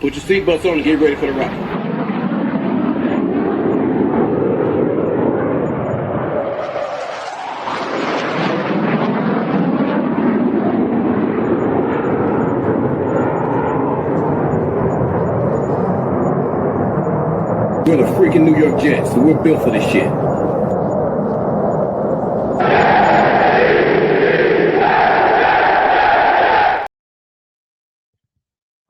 Put your seatbelts on and get ready for the ride. We're the freaking New York Jets, so we're built for this shit.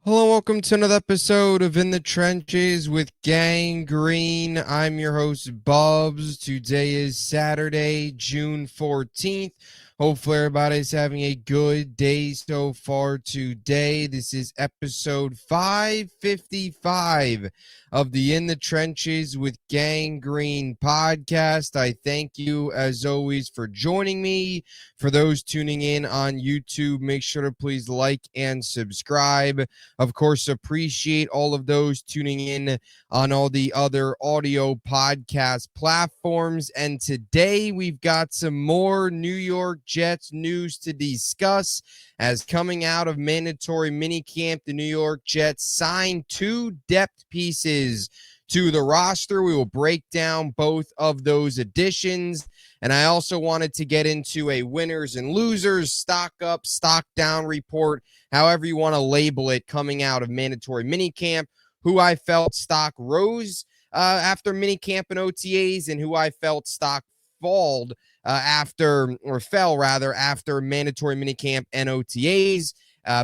Hello, welcome to another episode of In the Trenches with Gang Green. I'm your host, Bubbs. Today is Saturday, June 14th. Hopefully everybody's having a good day so far today. This is episode 555 of the In the Trenches with Gang Green podcast. I thank you, as always, for joining me. For those tuning in on YouTube, make sure to please like and subscribe. Of course, appreciate all of those tuning in on all the other audio podcast platforms. And today we've got some more New York Jets news to discuss. As coming out of mandatory minicamp, the New York Jets signed 2 depth pieces to the roster. We will break down both of those additions. And I also wanted to get into a winners and losers, stock up, stock down report, however you want to label it, coming out of mandatory minicamp, who I felt stock rose after minicamp and OTAs, and who I felt stock fell after mandatory minicamp and OTAs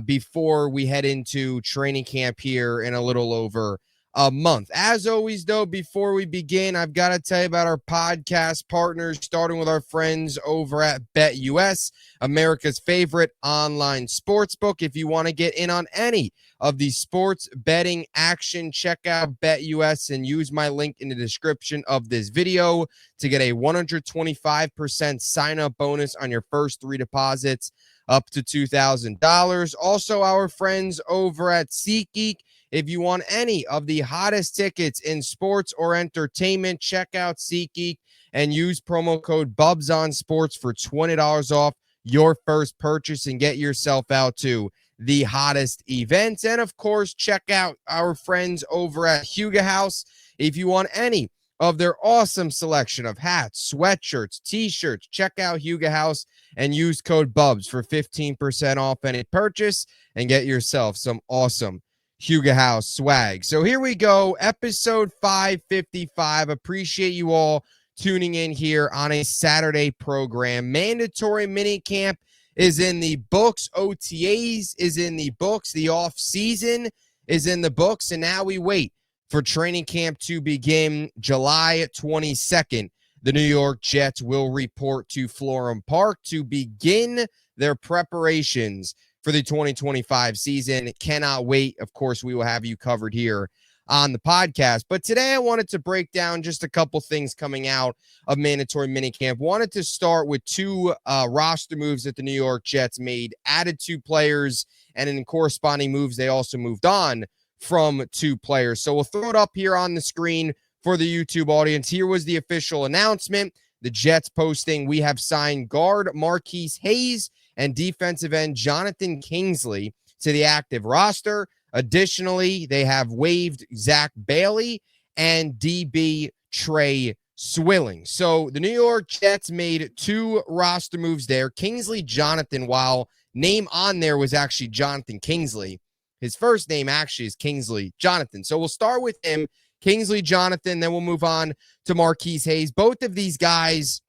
before we head into training camp here in a little over a month. As always, though, before we begin, I've got to tell you about our podcast partners, starting with our friends over at BetUS, America's favorite online sportsbook. If you want to get in on any of the sports betting action, check out BetUS and use my link in the description of this video to get a 125% sign-up bonus on your first 3 deposits up to $2,000. Also, our friends over at SeatGeek. If you want any of the hottest tickets in sports or entertainment, check out SeatGeek and use promo code BUBSONSPORTS for $20 off your first purchase and get yourself out to the hottest events. And, of course, check out our friends over at Huga House. If you want any of their awesome selection of hats, sweatshirts, T-shirts, check out Huga House and use code BUBS for 15% off any purchase and get yourself some awesome Huga House swag. So here we go, episode 555. Appreciate you all tuning in here on a Saturday program. Mandatory minicamp is in the books. OTAs is in the books. The offseason is in the books. And now we wait for training camp to begin July 22nd. The New York Jets will report to Florham Park to begin their preparations for the 2025 season. Cannot wait. Of course, we will have you covered here on the podcast. But today I wanted to break down just a couple things coming out of mandatory minicamp. Wanted to start with 2 roster moves that the New York Jets made, added 2 players, and in corresponding moves, they also moved on from 2 players. So we'll throw it up here on the screen for the YouTube audience. Here was the official announcement. The Jets posting, we have signed guard Marquise Hayes and defensive end Jonathan Kingsley to the active roster. Additionally, they have waived Zach Bailey and DB Trey Swilling. So the New York Jets made 2 roster moves there. Kingsley Jonathan, while name on there was actually Jonathan Kingsley, his first name actually is Kingsley Jonathan. So we'll start with him, Kingsley Jonathan, then we'll move on to Marquise Hayes. Both of these guys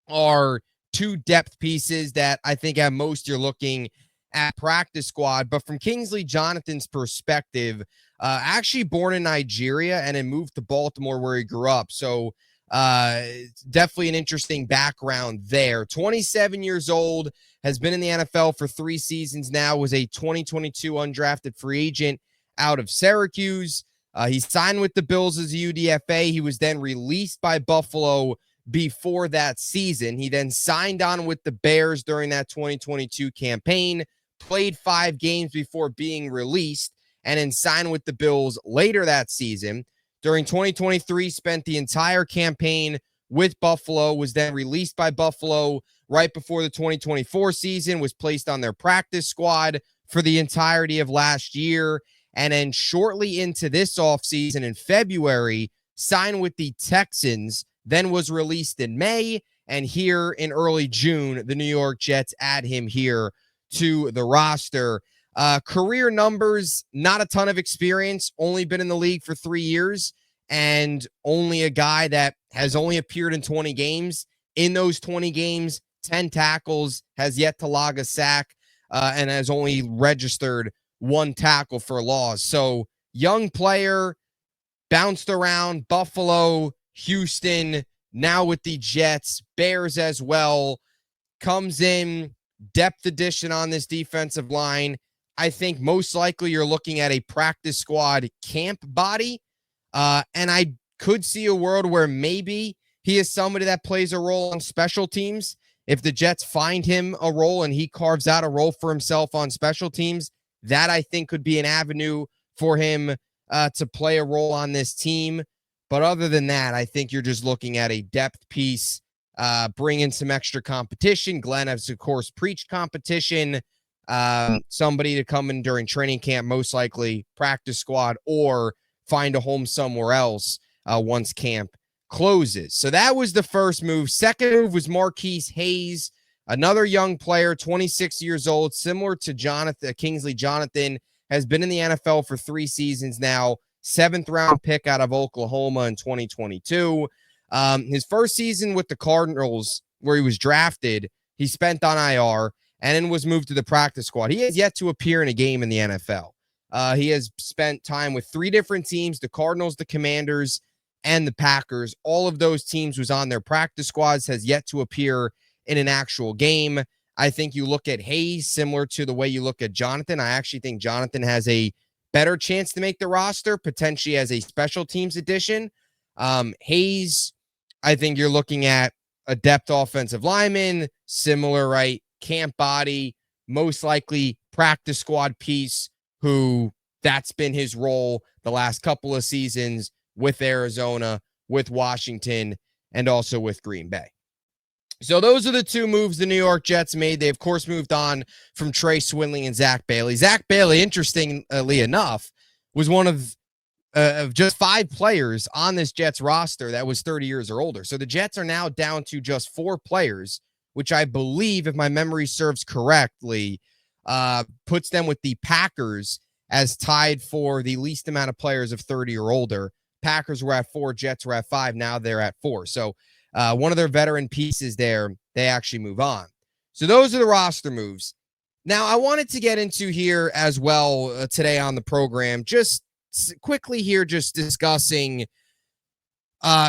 are 2 depth pieces that I think at most you're looking at practice squad. But from Kingsley Jonathan's perspective, actually born in Nigeria and then moved to Baltimore where he grew up. So definitely an interesting background there. 27 years old, has been in the NFL for 3 seasons now, was a 2022 undrafted free agent out of Syracuse. He signed with the Bills as a UDFA. He was then released by Buffalo before that season. He then signed on with the Bears during that 2022 campaign, played 5 games before being released, and then signed with the Bills later that season. During 2023, spent the entire campaign with Buffalo, was then released by Buffalo right before the 2024 season, was placed on their practice squad for the entirety of last year, And then shortly into this offseason in February, signed with the Texans, then was released in May. And here in early June, the New York Jets add him here to the roster. Career numbers, not a ton of experience, only been in the league for 3 years, and only a guy that has only appeared in 20 games. In those 20 games, 10 tackles, has yet to log a sack, and has only registered 1 tackle for loss. So young player, bounced around Buffalo, Houston, now with the Jets, Bears as well, comes in, depth addition on this defensive line. I think most likely you're looking at a practice squad camp body. And I could see a world where maybe he is somebody that plays a role on special teams. If the Jets find him a role and he carves out a role for himself on special teams, that I think could be an avenue for him to play a role on this team. But other than that, I think you're just looking at a depth piece, bring in some extra competition. Glenn has, of course, preached competition. Somebody to come in during training camp, most likely practice squad, or find a home somewhere else once camp closes. So that was the first move. Second move was Marquise Hayes, another young player, 26 years old, similar to Kingsley Jonathan, has been in the NFL for 3 seasons now, 7th round pick out of Oklahoma in 2022. His first season with the Cardinals, where he was drafted, he spent on IR and then was moved to the practice squad. He has yet to appear in a game in the NFL. He has spent time with 3 different teams, the Cardinals, the Commanders, and the Packers. All of those teams was on their practice squads, has yet to appear in an actual game. I think you look at Hayes similar to the way you look at Jonathan. I actually think Jonathan has a better chance to make the roster, potentially as a special teams addition. Hayes, I think you're looking at a depth offensive lineman, similar, right? Camp body, most likely practice squad piece, who that's been his role the last couple of seasons with Arizona, with Washington, and also with Green Bay. So those are the 2 moves the New York Jets made. They, of course, moved on from Trey Swinley and Zach Bailey. Zach Bailey, interestingly enough, was one of just 5 players on this Jets roster that was 30 years or older. So the Jets are now down to just 4 players, which I believe, if my memory serves correctly, puts them with the Packers as tied for the least amount of players of 30 or older. Packers were at 4, Jets were at 5. Now they're at 4. So one of their veteran pieces there, they actually move on. So those are the roster moves. Now, I wanted to get into here as well today on the program, just quickly here, just discussing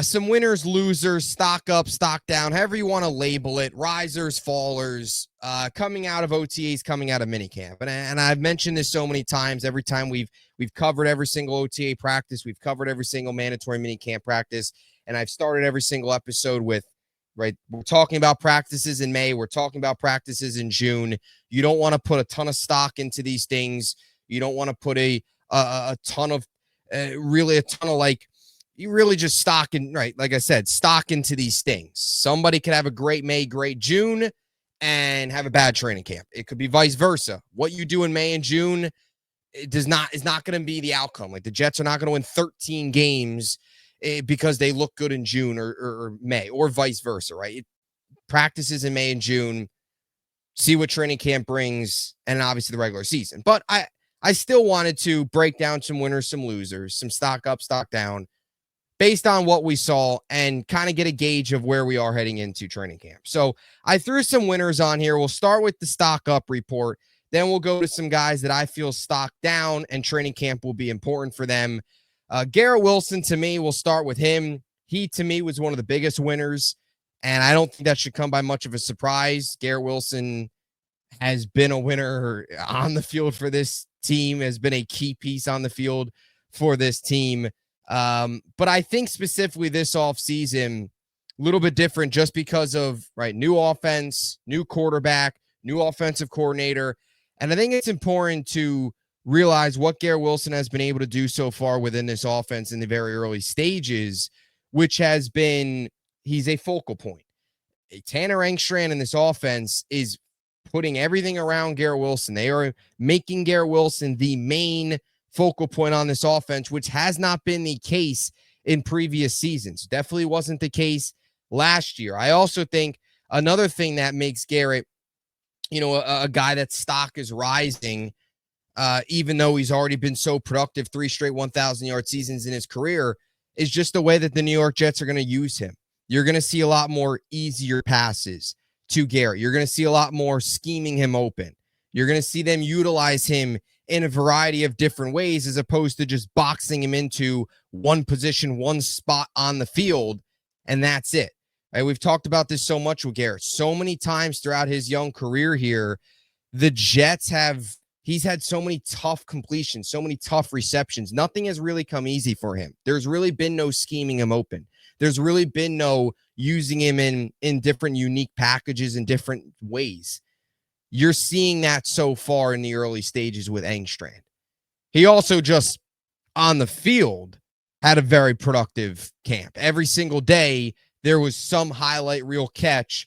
some winners, losers, stock up, stock down, however you want to label it, risers, fallers, coming out of OTAs, coming out of minicamp. And I've mentioned this so many times. Every time we've covered every single OTA practice, we've covered every single mandatory minicamp practice, and I've started every single episode with, right, we're talking about practices in May, we're talking about practices in June. You don't want to put a ton of stock into these things. You don't want to put a ton of, like, you really just stock in, right? Like I said, stock into these things. Somebody could have a great May, great June, and have a bad training camp. It could be vice versa. What you do in May and June is not going to be the outcome. Like, the Jets are not going to win 13 games because they look good in June or May, or vice versa, right? Practices in May and June, see what training camp brings, and obviously the regular season. But I still wanted to break down some winners, some losers, some stock up, stock down, based on what we saw, and kind of get a gauge of where we are heading into training camp. So I threw some winners on here. We'll start with the stock up report. Then we'll go to some guys that I feel stock down and training camp will be important for them. Garrett Wilson, to me, we'll start with him. He, to me, was one of the biggest winners, and I don't think that should come by much of a surprise. Garrett Wilson has been a winner on the field for this team, has been a key piece on the field for this team. But I think specifically this offseason, a little bit different just because of, right, new offense, new quarterback, new offensive coordinator. And I think it's important to realize what Garrett Wilson has been able to do so far within this offense in the very early stages, which has been, he's a focal point. Tanner Engstrand in this offense is putting everything around Garrett Wilson. They are making Garrett Wilson the main focal point on this offense, which has not been the case in previous seasons. Definitely wasn't the case last year. I also think another thing that makes Garrett, a guy that stock is rising, even though he's already been so productive, 3 straight 1,000-yard seasons in his career, is just the way that the New York Jets are going to use him. You're going to see a lot more easier passes to Garrett. You're going to see a lot more scheming him open. You're going to see them utilize him in a variety of different ways as opposed to just boxing him into one position, one spot on the field, and that's it. Right? We've talked about this so much with Garrett. So many times throughout his young career here, the Jets he's had so many tough completions, so many tough receptions. Nothing has really come easy for him. There's really been no scheming him open. There's really been no using him in different unique packages in different ways. You're seeing that so far in the early stages with Engstrand. He also just on the field had a very productive camp. Every single day, there was some highlight reel catch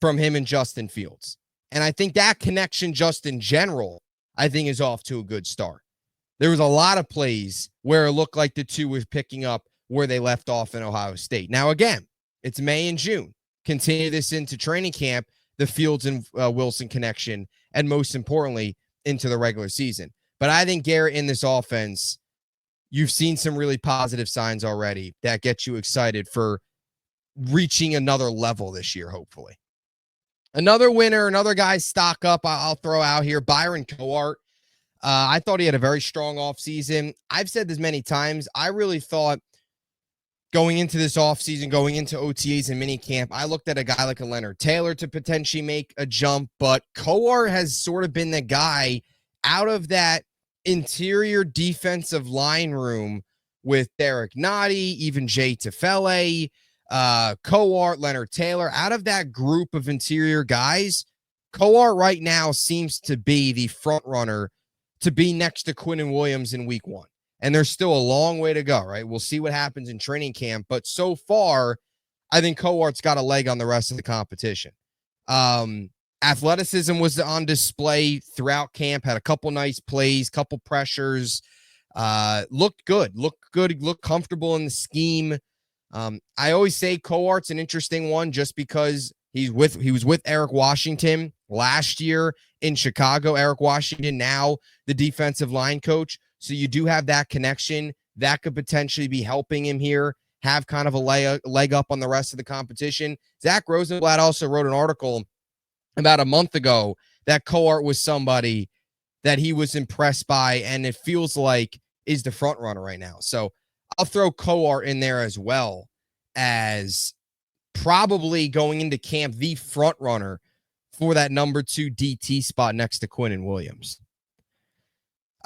from him and Justin Fields. And I think that connection just in general, I think is off to a good start. There was a lot of plays where it looked like the two was picking up where they left off in Ohio State. Now, again, it's May and June. Continue this into training camp, the Fields and Wilson connection, and most importantly, into the regular season. But I think Garrett in this offense, you've seen some really positive signs already that get you excited for reaching another level this year, hopefully. Another winner, another guy stock up I'll throw out here, Byron Cohart. I thought he had a very strong offseason. I've said this many times. I really thought going into this offseason, going into OTAs and minicamp, I looked at a guy like a Leonard Taylor to potentially make a jump, but Cohart has sort of been the guy out of that interior defensive line room with Derek Nottie, even Jay Tefele, Cohart, Leonard Taylor. Out of that group of interior guys, Cohart right now seems to be the front runner to be next to Quinnen Williams in week 1. And there's still a long way to go, right? We'll see what happens in training camp. But so far, I think Cohart's got a leg on the rest of the competition. Athleticism was on display throughout camp, had a couple nice plays, couple pressures, looked good, looked comfortable in the scheme. I always say Cohart's an interesting one just because he was with Eric Washington last year in Chicago. Eric Washington, now the defensive line coach. So you do have that connection that could potentially be helping him here, have kind of a leg up on the rest of the competition. Zach Rosenblatt also wrote an article about a month ago that Cohart was somebody that he was impressed by, and it feels like is the front runner right now. So I'll throw Cohart in there as well as probably going into camp the front runner for that number 2 DT spot next to Quinnen Williams.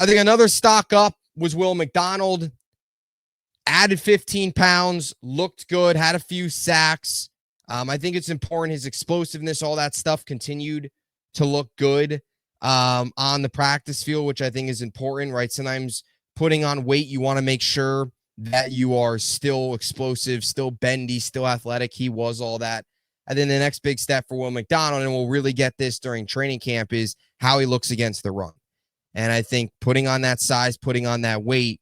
I think another stock up was Will McDonald. Added 15 pounds, looked good, had a few sacks. I think it's important his explosiveness, all that stuff continued to look good on the practice field, which I think is important, right? Sometimes putting on weight, you want to make sure that you are still explosive, still bendy, still athletic. He was all that. And then the next big step for Will McDonald, and we'll really get this during training camp, is how he looks against the run. And I think putting on that size, putting on that weight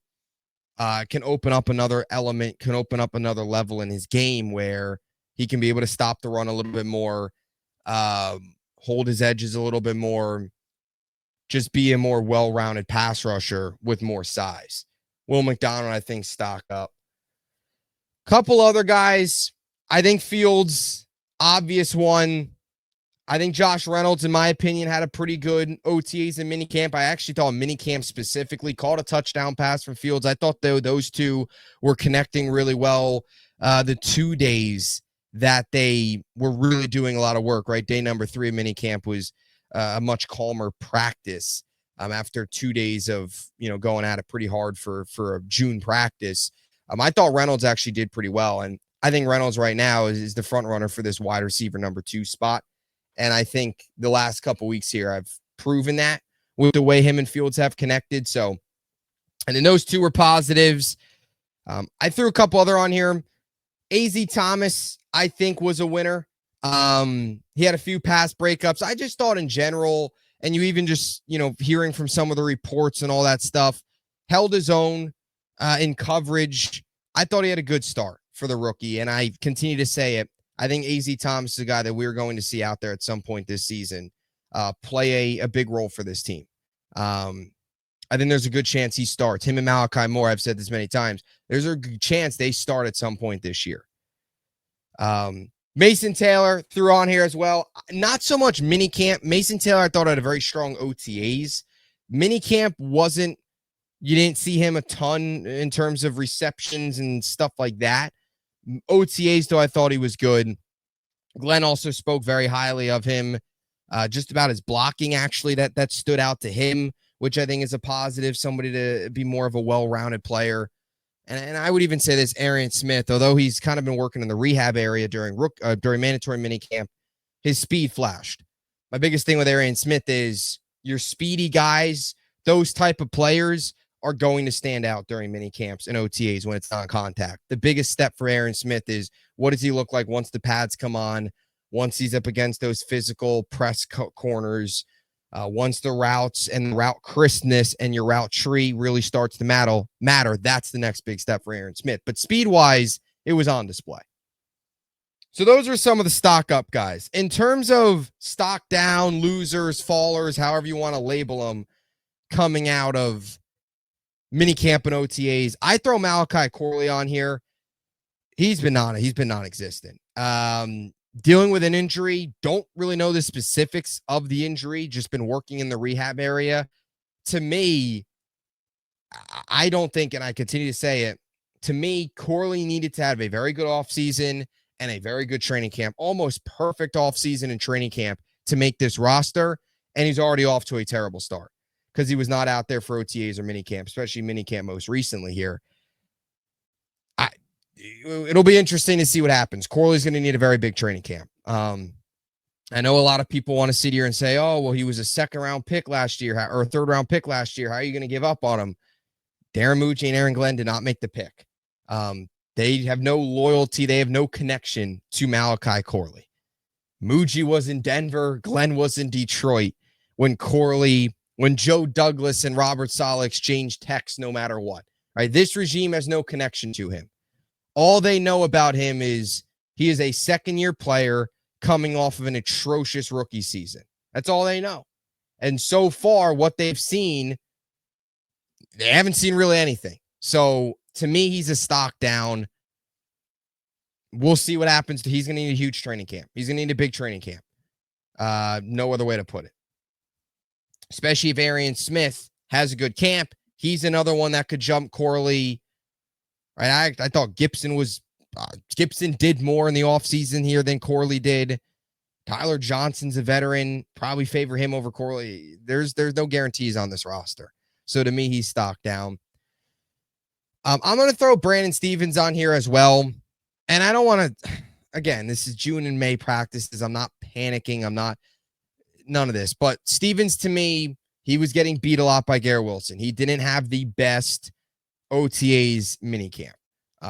can open up another element, can open up another level in his game where he can be able to stop the run a little bit more, hold his edges a little bit more, just be a more well-rounded pass rusher with more size. Will McDonald, I think, stock up. Couple other guys. I think Fields, obvious one. I think Josh Reynolds, in my opinion, had a pretty good OTAs and minicamp. I actually thought minicamp specifically called a touchdown pass from Fields. I thought those two were connecting really well. The 2 days that they were really doing a lot of work, right? Day number 3 of minicamp was a much calmer practice after 2 days of, going at it pretty hard for a June practice. I thought Reynolds actually did pretty well. And I think Reynolds right now is the front runner for this wide receiver number 2 spot. And I think the last couple weeks here, I've proven that with the way him and Fields have connected. So, and then those two were positives. I threw a couple other on here. AZ Thomas, I think, was a winner. He had a few pass breakups. I just thought in general, and you even just, hearing from some of the reports and all that stuff, held his own in coverage. I thought he had a good start for the rookie, and I continue to say it. I think AZ Thomas is a guy that we're going to see out there at some point this season play a big role for this team. I think there's a good chance he starts. Him and Malachi Moore, I've said this many times, there's a good chance they start at some point this year. Mason Taylor threw on here as well. Not so much minicamp. Mason Taylor, I thought, had a very strong OTAs. Minicamp wasn't, you didn't see him a ton in terms of receptions and stuff like that. OTAs, though, I thought he was good. Glenn also spoke very highly of him, just about his blocking, actually, that stood out to him, which I think is a positive, somebody to be more of a well-rounded player. And I would even say this, Arian Smith, although he's kind of been working in the rehab area during mandatory minicamp, his speed flashed. My biggest thing with Arian Smith is your speedy guys, those type of players are going to stand out during minicamps and OTAs when it's non-contact. The biggest step for Arian Smith is what does he look like once the pads come on, once he's up against those physical press corners, once the routes and the route crispness and your route tree really starts to matter, that's the next big step for Arian Smith. But speed-wise, it was on display. So those are some of the stock up guys. In terms of stock down, losers, fallers, however you want to label them, coming out of minicamp and OTAs, I throw Malachi Corley on here. He's been non-existent. Dealing with an injury, don't really know the specifics of the injury, just been working in the rehab area. To me, I don't think, and I continue to say it, to me, Corley needed to have a very good offseason and a very good training camp, almost perfect offseason and training camp to make this roster, and he's already off to a terrible start because he was not out there for OTAs or minicamp, especially minicamp most recently here. It'll be interesting to see what happens. Corley's going to need a very big training camp. I know a lot of people want to sit here and say, oh, well, he was a second-round pick last year or a third-round pick last year. How are you going to give up on him? Darren Mucci and Aaron Glenn did not make the pick. They have no loyalty. They have no connection to Malachi Corley. Mucci was in Denver. Glenn was in Detroit when Joe Douglas and Robert Saleh exchanged texts no matter what. Right? This regime has no connection to him. All they know about him is he is a second-year player coming off of an atrocious rookie season. That's all they know. And so far, what they've seen, they haven't seen really anything. So, to me, he's a stock down. We'll see what happens. He's going to need a huge training camp. He's going to need a big training camp. No other way to put it. Especially if Arian Smith has a good camp. He's another one that could jump Corley. Right, I thought Gibson did more in the offseason here than Corley did. Tyler Johnson's a veteran. Probably favor him over Corley. There's no guarantees on this roster. So to me, he's stock down. I'm going to throw Brandon Stevens on here as well. And I don't want to, again, this is June and May practices. I'm not panicking. None of this. But Stevens, to me, he was getting beat a lot by Garrett Wilson. He didn't have the best OTAs minicamp.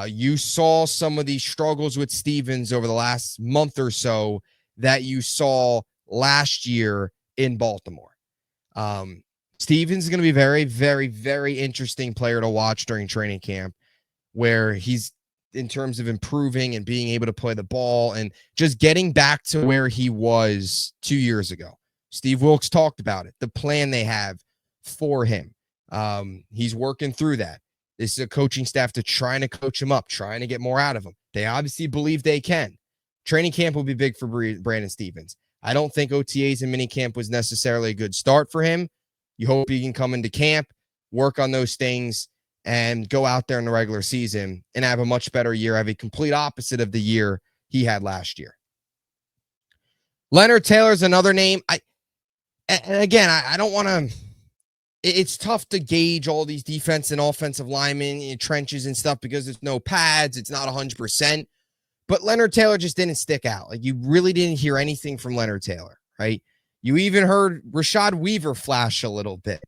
You saw some of these struggles with Stevens over the last month or so that you saw last year in Baltimore. Stevens is going to be very, very, very interesting player to watch during training camp, where he's in terms of improving and being able to play the ball and just getting back to where he was 2 years ago. Steve Wilkes talked about it, the plan they have for him. He's working through that. This is a coaching staff to trying to coach him up, trying to get more out of him. They obviously believe they can. Training camp will be big for Brandon Stevens. I don't think OTAs and minicamp was necessarily a good start for him. You hope he can come into camp, work on those things, and go out there in the regular season and have a much better year, have a complete opposite of the year he had last year. Leonard Taylor is another name. I don't want to... It's tough to gauge all these defense and offensive linemen in trenches and stuff because there's no pads. It's not 100%. But Leonard Taylor just didn't stick out. Like, you really didn't hear anything from Leonard Taylor, right? You even heard Rashad Weaver flash a little bit.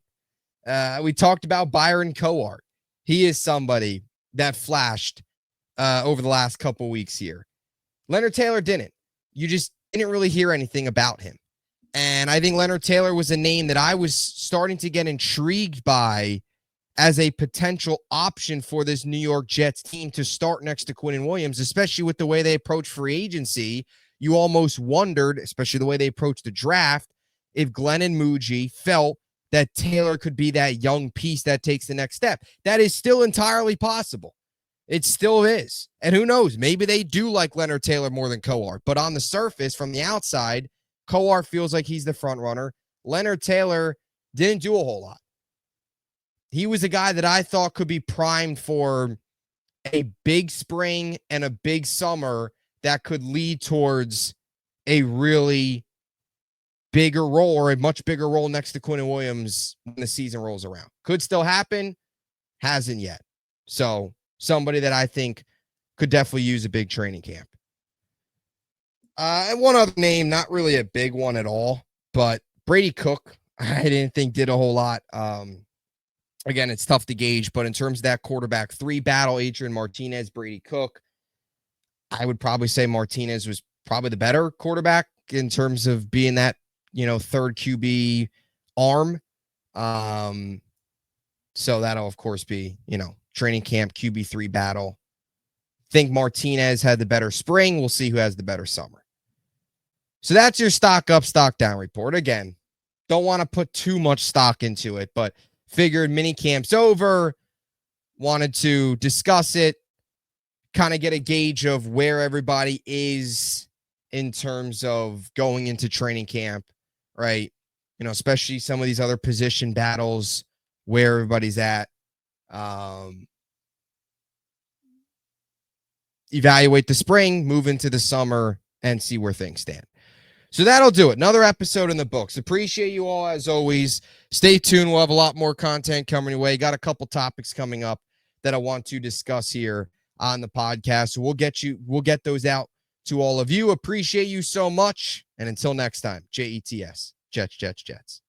We talked about Byron Cohart. He is somebody that flashed over the last couple weeks here. Leonard Taylor didn't. You just didn't really hear anything about him. And I think Leonard Taylor was a name that I was starting to get intrigued by as a potential option for this New York Jets team to start next to Quinnen Williams, especially with the way they approach free agency. You almost wondered, especially the way they approached the draft, if Glenn and Muji felt that Taylor could be that young piece that takes the next step. That is still entirely possible. It still is. And who knows? Maybe they do like Leonard Taylor more than Cohart. But on the surface, from the outside, Cohart feels like he's the front runner. Leonard Taylor didn't do a whole lot. He was a guy that I thought could be primed for a big spring and a big summer that could lead towards a really bigger role or a much bigger role next to Quinnen Williams when the season rolls around. Could still happen. Hasn't yet. So somebody that I think could definitely use a big training camp. And one other name, not really a big one at all, but Brady Cook, I didn't think did a whole lot. Again, it's tough to gauge, but in terms of that quarterback 3 battle, Adrian Martinez, Brady Cook, I would probably say Martinez was probably the better quarterback in terms of being that, third QB arm. So that'll, of course, be, training camp QB3 battle. Think Martinez had the better spring. We'll see who has the better summer. So that's your stock up, stock down report. Again, don't want to put too much stock into it, but figured minicamp's over, wanted to discuss it, kind of get a gauge of where everybody is in terms of going into training camp, right? Especially some of these other position battles, where everybody's at. Evaluate the spring, move into the summer, and see where things stand. So that'll do it. Another episode in the books. Appreciate you all as always. Stay tuned. We'll have a lot more content coming your way. Got a couple topics coming up that I want to discuss here on the podcast. So we'll get those out to all of you. Appreciate you so much. And until next time, JETS, Jets, Jets, Jets.